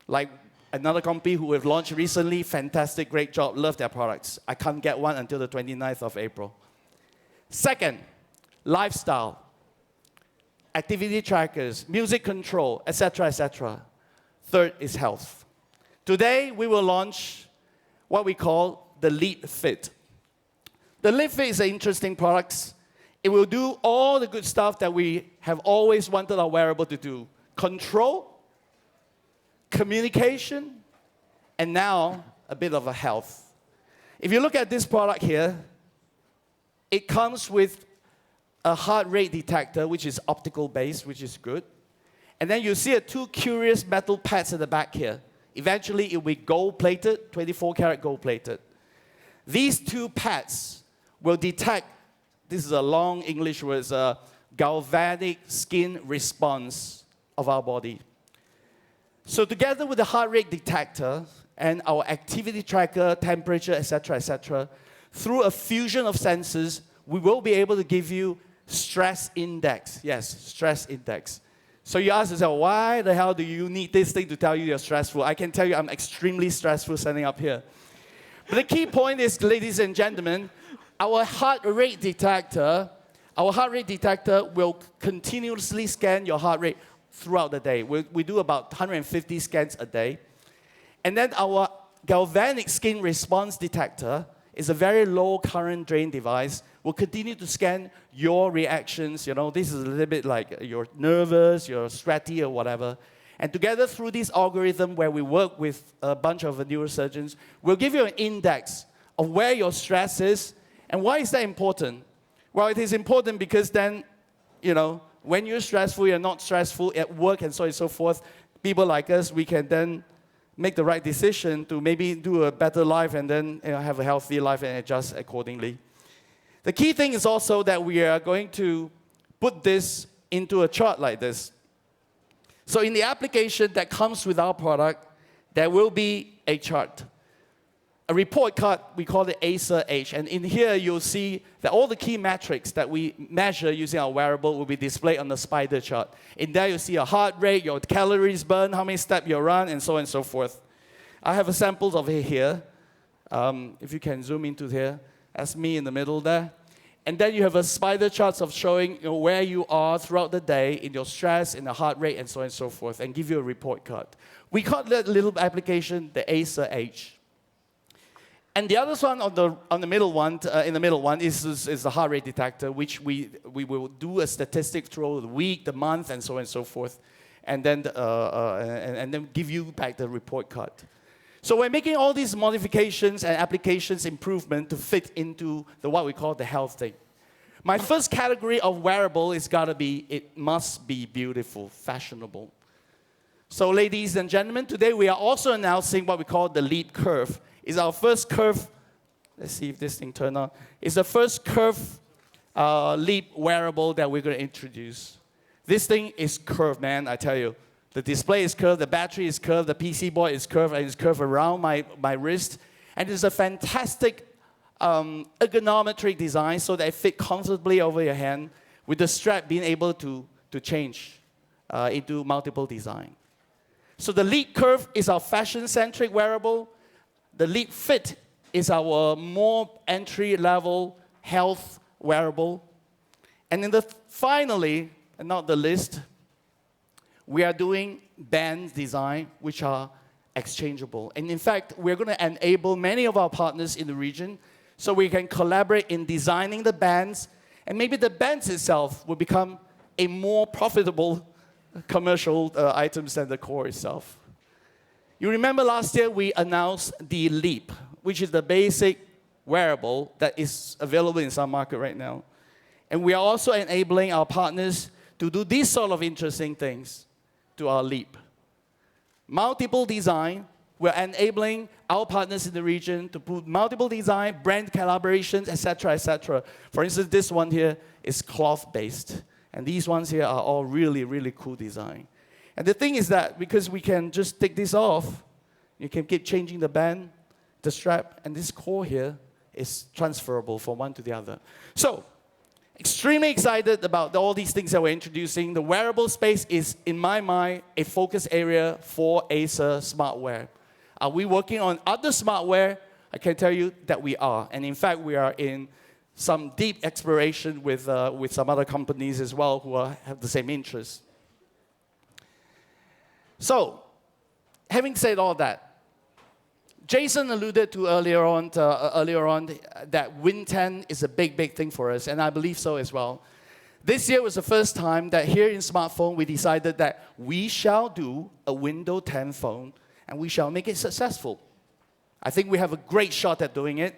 Like another company who we've launched recently, fantastic, great job, love their products. I can't get one until the 29th of April. Second, lifestyle. Activity trackers, music control, etc., etc. Third is health. Today, we will launch what we call the Leap Fit. The Leap Fit is an interesting product. It will do all the good stuff that we have always wanted our wearable to do. control, communication, and now a bit of a health. If you look at this product here, it comes with a heart rate detector, which is optical based, which is good. And then you see two curious metal pads at the back here. Eventually, it will be gold-plated, 24-karat gold-plated. These two pads will detect, this is a long English word, it's a galvanic skin response of our body. So together with the heart rate detector and our activity tracker, temperature, etc., through a fusion of sensors, we will be able to give you stress index. Yes, stress index. So you ask yourself, why the hell do you need this thing to tell you you're stressful? I can tell you I'm extremely stressful standing up here. But the key point is, ladies and gentlemen, our heart rate detector will continuously scan your heart rate throughout the day. We do about 150 scans a day. And then our galvanic skin response detector is a very low current drain device. Will continue to scan your reactions. You know, this is a little bit like you're nervous, you're sweaty, or whatever. And together through this algorithm where we work with a bunch of neurosurgeons, we'll give you an index of where your stress is. And why is that important? Well, it is important because then, you know, when you're stressful, you're not stressful at work and so on and so forth. People like us, we can then make the right decision to maybe do a better life and then have a healthy life and adjust accordingly. The key thing is also that we are going to put this into a chart like this. So in the application that comes with our product, there will be a chart. A report card, we call it Acer H. And in here, you'll see that all the key metrics that we measure using our wearable will be displayed on the spider chart. In there, you'll see your heart rate, your calories burned, how many steps you run, and so on and so forth. I have a sample of it here. If you can zoom into here. That's me in the middle there. And then you have a spider charts of showing where you are throughout the day in your stress, in the heart rate, and so on and so forth, and give you a report card. We call that little application the Acer H. And the other one on the middle one, is the heart rate detector, which we will do a statistic throughout the week, the month, and so on and so forth, and then give you back the report card. So we're making all these modifications and applications improvement to fit into what we call the health thing. My first category of wearable is gotta be, it must be beautiful, fashionable. So ladies and gentlemen, today we are also announcing what we call the Leap Curve. It's our first curve, let's see if this thing turns on. It's the first curve Leap wearable that we're gonna introduce. This thing is curved, man, I tell you. The display is curved, the battery is curved, the PC board is curved, and it's curved around my wrist. And it's a fantastic ergonometric design so that it fits comfortably over your hand with the strap being able to change into multiple design. So the Leap Curve is our fashion-centric wearable. The Leap Fit is our more entry-level health wearable. And then finally, and not the least, we are doing band design, which are exchangeable. And in fact, we're going to enable many of our partners in the region so we can collaborate in designing the bands, and maybe the bands itself will become a more profitable commercial items than the core itself. You remember last year we announced the Leap, which is the basic wearable that is available in some market right now. And we are also enabling our partners to do these sort of interesting things to our Leap. Multiple design, we're enabling our partners in the region to put multiple design, brand collaborations, etc., etc. For instance, this one here is cloth-based. And these ones here are all really, really cool design. And the thing is that because we can just take this off, you can keep changing the band, the strap, and this core here is transferable from one to the other. So, extremely excited about all these things that we're introducing. The wearable space is, in my mind, a focus area for Acer smartwear. Are we working on other smartwear? I can tell you that we are. And in fact, we are in some deep exploration with some other companies as well who have the same interests. So, having said all that, Jason alluded to earlier on that Win 10 is a big, big thing for us, and I believe so as well. This year was the first time that here in smartphone, we decided that we shall do a Windows 10 phone, and we shall make it successful. I think we have a great shot at doing it.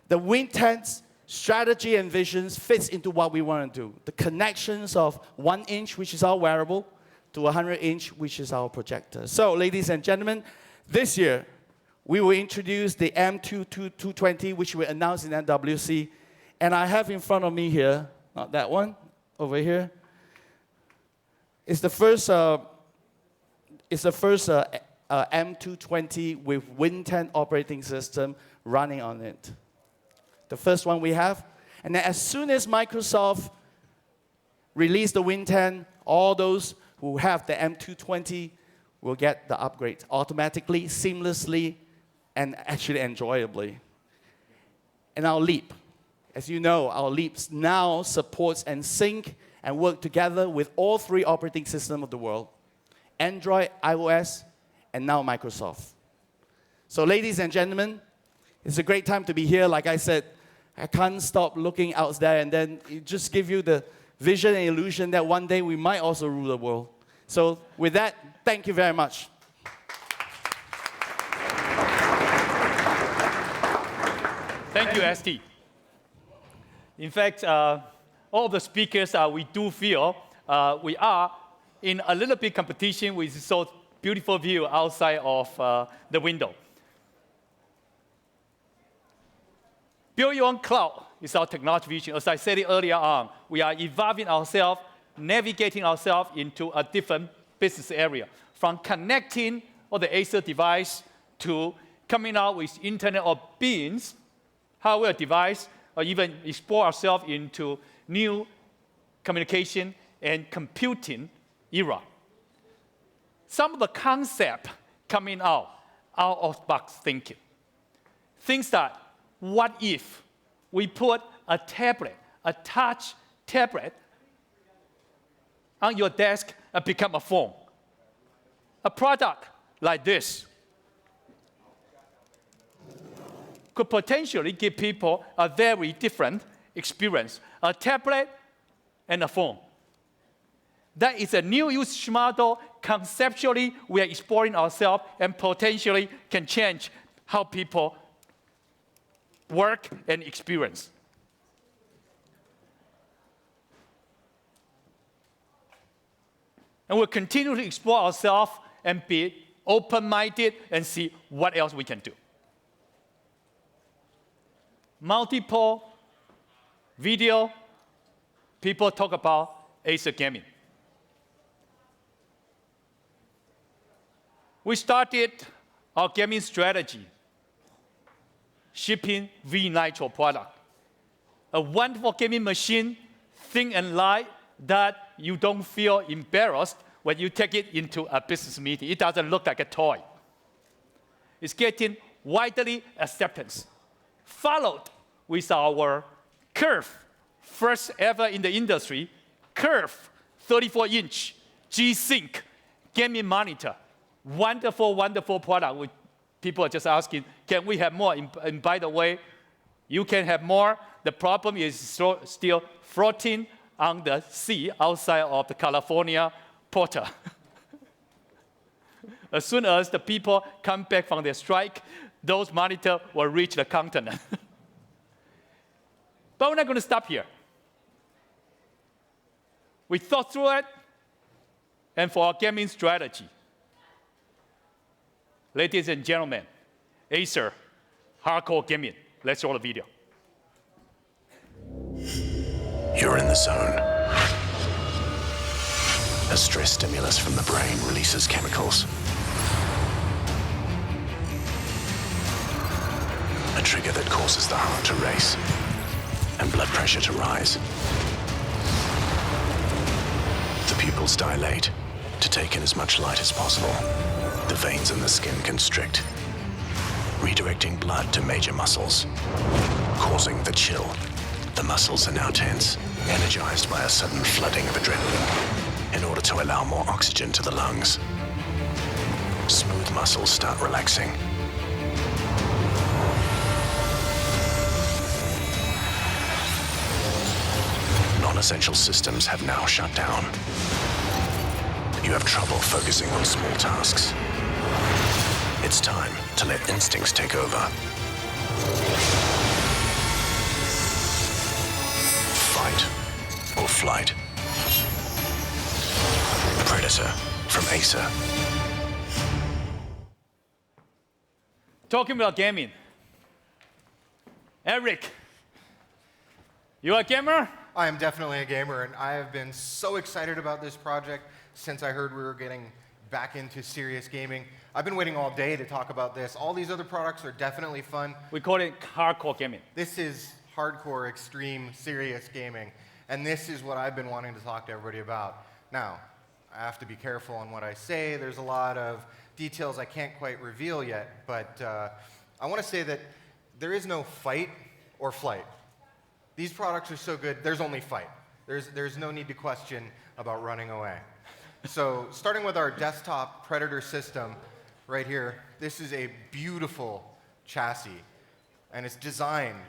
The Win 10's strategy and visions fits into what we want to do. The connections of 1 inch, which is our wearable, to 100 inch, which is our projector. So, ladies and gentlemen, this year, we will introduce the M220, which we announced in MWC. And I have in front of me here, not that one, over here. It's the first M220 with Win 10 operating system running on it. The first one we have. And then as soon as Microsoft released the Win 10, all those who have the M220 will get the upgrade automatically, seamlessly, and actually enjoyably. And our Leap. As you know, our Leaps now supports and sync and work together with all 3 operating systems of the world. Android, iOS, and now Microsoft. So ladies and gentlemen, it's a great time to be here. Like I said, I can't stop looking out there, and then it just give you the vision and illusion that one day we might also rule the world. So with that, thank you very much. Thank you, ST. In fact, all the speakers, we do feel we are in a little bit competition with so beautiful view outside of the window. Build your own cloud is our technology vision. As I said it earlier on, we are evolving ourselves, navigating ourselves into a different business area, from connecting all the Acer device to coming out with Internet of Beings, hardware device, or even explore ourselves into new communication and computing era. Some of the concepts coming out of box thinking. Things that, what if we put a tablet, a touch tablet, on your desk and become a phone? A product like this could potentially give people a very different experience, a tablet and a phone. That is a new usage model. Conceptually, we are exploring ourselves and potentially can change how people work and experience. And we'll continue to explore ourselves and be open-minded and see what else we can do. Multiple video, people talk about Acer gaming. We started our gaming strategy shipping V-Nitro product, a wonderful gaming machine, thin and light, that you don't feel embarrassed when you take it into a business meeting. It doesn't look like a toy. It's getting widely acceptance. Followed with our Curve, first ever in the industry, Curve 34-inch G-Sync gaming monitor. Wonderful, wonderful product. People are just asking, can we have more? And by the way, you can have more. The problem is still floating on the sea outside of the California porter. As soon as the people come back from their strike, those monitors will reach the continent. But we're not going to stop here. We thought through it, and for our gaming strategy, ladies and gentlemen, Acer hardcore gaming. Let's roll the video. You're in the zone. A stress stimulus from the brain releases chemicals. A trigger that causes the heart to race and blood pressure to rise. The pupils dilate to take in as much light as possible. The veins in the skin constrict, redirecting blood to major muscles, causing the chill. The muscles are now tense, energized by a sudden flooding of adrenaline in order to allow more oxygen to the lungs. Smooth muscles start relaxing. essential systems have now shut down. You have trouble focusing on small tasks. It's time to let instincts take over. Fight or flight. Predator from Acer. Talking about gaming. Eric, you a gamer? I am definitely a gamer, and I have been so excited about this project since I heard we were getting back into serious gaming. I've been waiting all day to talk about this. All these other products are definitely fun. We call it hardcore gaming. This is hardcore, extreme, serious gaming, and this is what I've been wanting to talk to everybody about. Now, I have to be careful on what I say. There's a lot of details I can't quite reveal yet, but I want to say that there is no fight or flight. These products are so good, there's only fight. There's no need to question about running away. So starting with our desktop Predator system right here, this is a beautiful chassis, and it's designed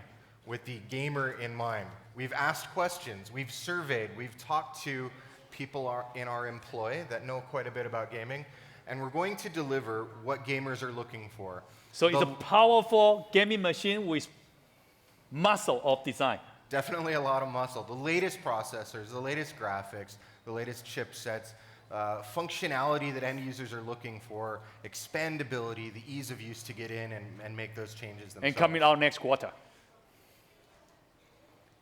with the gamer in mind. We've asked questions, we've surveyed, we've talked to people in our employ that know quite a bit about gaming, and we're going to deliver what gamers are looking for. So it's a powerful gaming machine with muscle of design. Definitely a lot of muscle. The latest processors, the latest graphics, the latest chipsets, functionality that end users are looking for, expandability, the ease of use to get in and make those changes themselves. And coming out next quarter.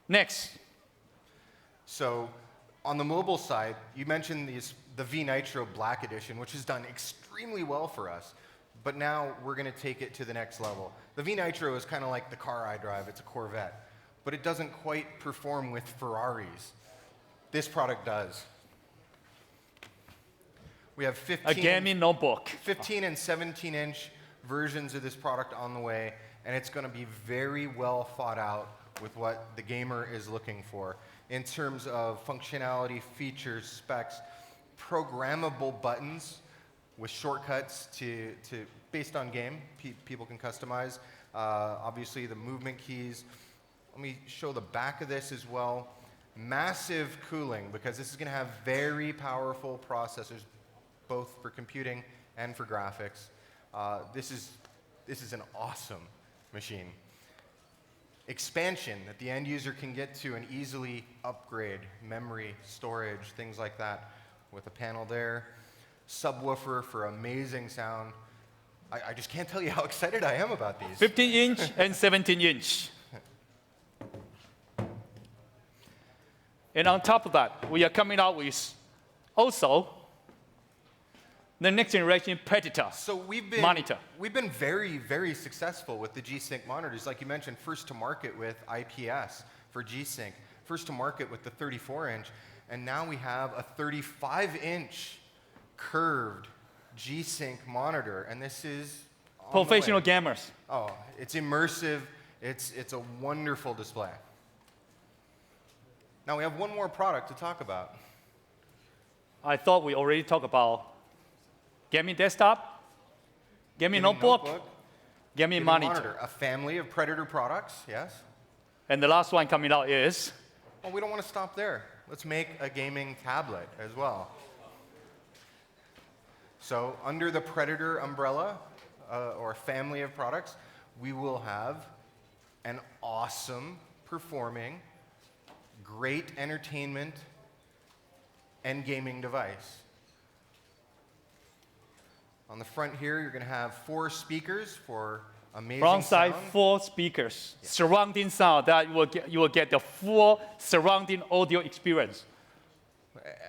Next. So on the mobile side, you mentioned the V Nitro Black Edition, which has done extremely well for us. But now we're going to take it to the next level. The V Nitro is kind of like the car I drive. It's a Corvette. But it doesn't quite perform with Ferraris. This product does. We have 15 and 17-inch versions of this product on the way, and it's going to be very well thought out with what the gamer is looking for in terms of functionality, features, specs, programmable buttons with shortcuts based on game. People can customize. Obviously, the movement keys. Let me show the back of this as well. Massive cooling, because this is going to have very powerful processors, both for computing and for graphics. This is an awesome machine. Expansion that the end user can get to and easily upgrade memory, storage, things like that with a panel there. Subwoofer for amazing sound. I just can't tell you how excited I am about these. 15-inch and 17-inch. And on top of that, we are coming out with also the next generation Predator monitor. We've been very, very successful with the G-Sync monitors. Like you mentioned, first to market with IPS for G-Sync, first to market with the 34-inch, and now we have a 35-inch curved G-Sync monitor, and this is professional gamers. Oh, it's immersive. It's a wonderful display. Now we have one more product to talk about. I thought we already talked about gaming desktop, gaming notebook, gaming monitor. A family of Predator products, yes. And the last one coming out is? Well, we don't want to stop there. Let's make a gaming tablet as well. So under the Predator umbrella, or family of products, we will have an awesome performing, great entertainment and gaming device. On the front here, you're going to have 4 speakers for amazing front side, sound. 4 speakers, surrounding sound that you will get the full surrounding audio experience.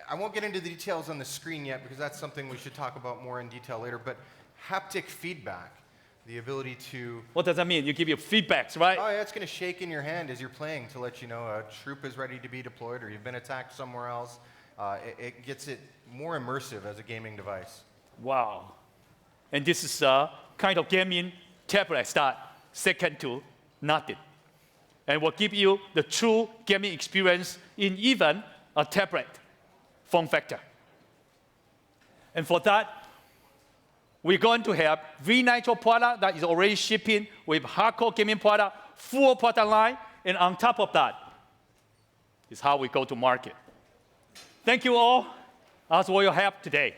I won't get into the details on the screen yet because that's something we should talk about more in detail later, but haptic feedback, the ability to... What does that mean? You give your feedbacks, right? Oh, yeah, it's going to shake in your hand as you're playing to let you know a troop is ready to be deployed or you've been attacked somewhere else. It gets it more immersive as a gaming device. Wow. And this is a kind of gaming tablet that second to nothing. And will give you the true gaming experience in even a tablet form factor. And for that, we're going to have V Nitro product that is already shipping with hardcore gaming product, full product line, and on top of that, is how we go to market. Thank you all. That's all you have today.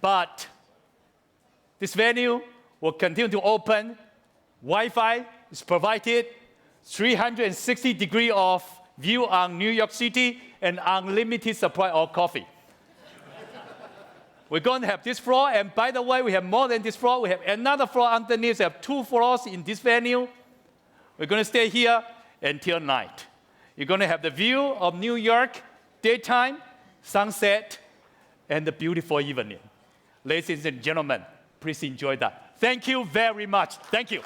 But this venue will continue to open. Wi-Fi is provided, 360 degrees of view on New York City, and unlimited supply of coffee. We're going to have this floor, and by the way, we have more than this floor. We have another floor underneath. We have 2 floors in this venue. We're going to stay here until night. You're going to have the view of New York, daytime, sunset, and the beautiful evening. Ladies and gentlemen, please enjoy that. Thank you very much. Thank you.